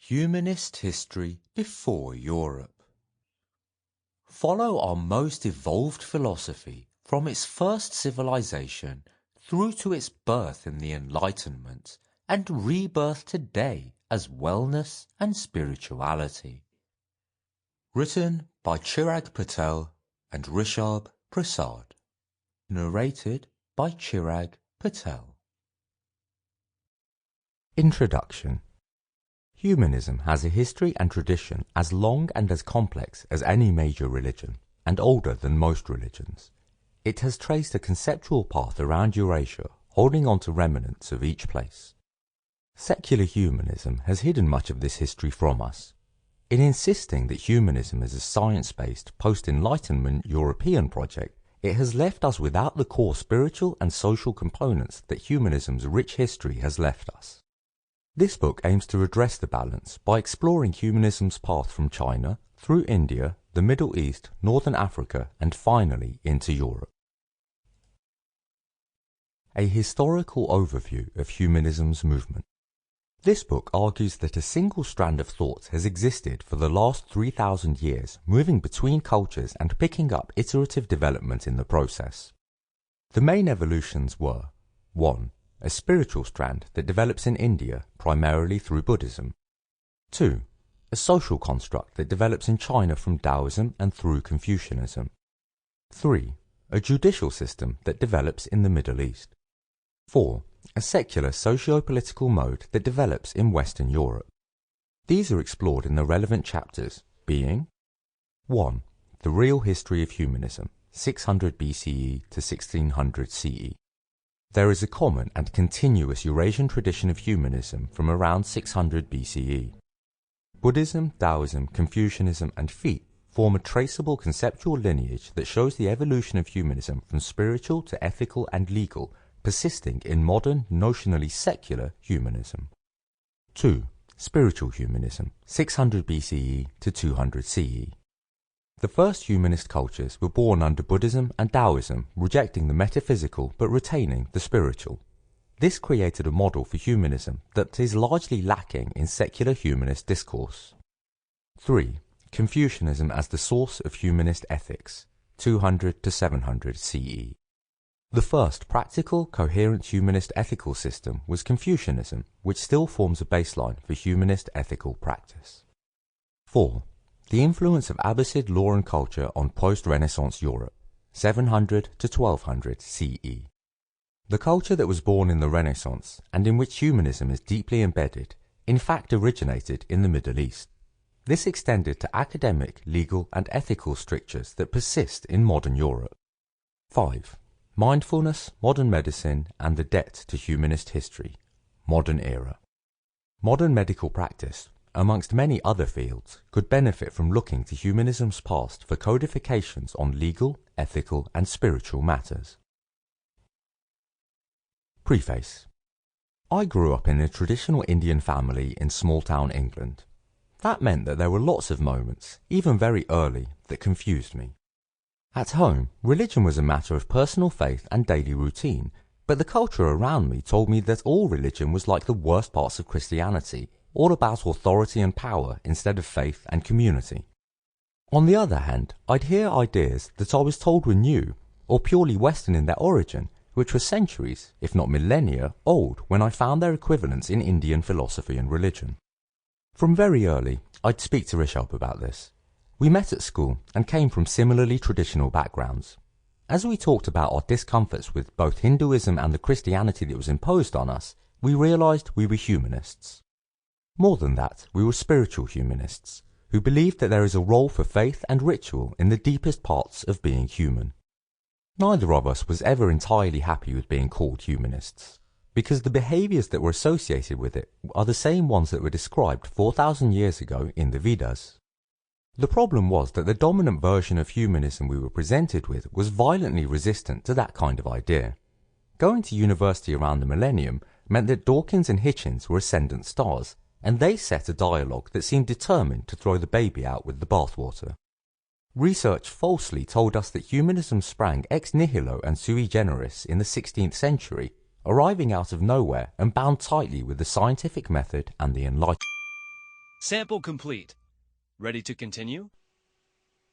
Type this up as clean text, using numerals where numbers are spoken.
Humanist history before Europe. Follow our most evolved philosophy from its first civilization through to its birth in the Enlightenment and rebirth today as wellness and spirituality. Written by Chirag Patel and Rishabh Prasad. Narrated by Chirag Patel. Introduction. Humanism has a history and tradition as long and as complex as any major religion, and older than most religions. It has traced a conceptual path around Eurasia, holding on to remnants of each place. Secular humanism has hidden much of this history from us. In insisting that humanism is a science-based, post-enlightenment European project, it has left us without the core spiritual and social components that humanism's rich history has left us. This book aims to redress the balance by exploring humanism's path from China, through India, the Middle East, Northern Africa, and finally into Europe. A historical overview of humanism's movement. This book argues that a single strand of thought has existed for the last 3,000 years, moving between cultures and picking up iterative development in the process. The main evolutions were 1. A spiritual strand that develops in India, primarily through Buddhism. 2. A social construct that develops in China from Taoism and through Confucianism. 3. A judicial system that develops in the Middle East. 4. A secular socio-political mode that develops in Western Europe. These are explored in the relevant chapters, being 1. The real history of humanism, 600 BCE to 1600 CE. There is a common and continuous Eurasian tradition of humanism from around 600 BCE. Buddhism, Taoism, Confucianism, and Fiat form a traceable conceptual lineage that shows the evolution of humanism from spiritual to ethical and legal, persisting in modern, notionally secular humanism. 2. Spiritual humanism, 600 BCE to 200 CE. The first humanist cultures were born under Buddhism and Taoism, rejecting the metaphysical but retaining the spiritual. This created a model for humanism that is largely lacking in secular humanist discourse. 3. Confucianism as the source of humanist ethics, 200 to 700 CE. The first practical, coherent humanist ethical system was Confucianism, which still forms a baseline for humanist ethical practice. 4. The influence of Abbasid law and culture on post-Renaissance Europe, 700 to 1200 CE. The culture that was born in the Renaissance, and in which humanism is deeply embedded, in fact originated in the Middle East. This extended to academic, legal, and ethical strictures that persist in modern Europe. 5. Mindfulness, modern medicine, and the debt to humanist history, modern era. Modern medical practice, amongst many other fields, could benefit from looking to humanism's past for codifications on legal, ethical, and spiritual matters. Preface. I grew up in a traditional Indian family in small-town England. That meant that there were lots of moments, even very early, that confused me. At home, religion was a matter of personal faith and daily routine, but the culture around me told me that all religion was like the worst parts of Christianity, all about authority and power instead of faith and community. On the other hand, I'd hear ideas that I was told were new, or purely Western in their origin, which were centuries, if not millennia, old when I found their equivalents in Indian philosophy and religion. From very early, I'd speak to Rishabh about this. We met at school and came from similarly traditional backgrounds. As we talked about our discomforts with both Hinduism and the Christianity that was imposed on us, we realized we were humanists. More than that, we were spiritual humanists, who believed that there is a role for faith and ritual in the deepest parts of being human. Neither of us was ever entirely happy with being called humanists, because the behaviors that were associated with it are the same ones that were described 4,000 years ago in the Vedas. The problem was that the dominant version of humanism we were presented with was violently resistant to that kind of idea. Going to university around the millennium meant that Dawkins and Hitchens were ascendant stars, and they set a dialogue that seemed determined to throw the baby out with the bathwater. Research falsely told us that humanism sprang ex nihilo and sui generis in the 16th century, arriving out of nowhere and bound tightly with the scientific method and the Enlightenment. Sample complete. Ready to continue?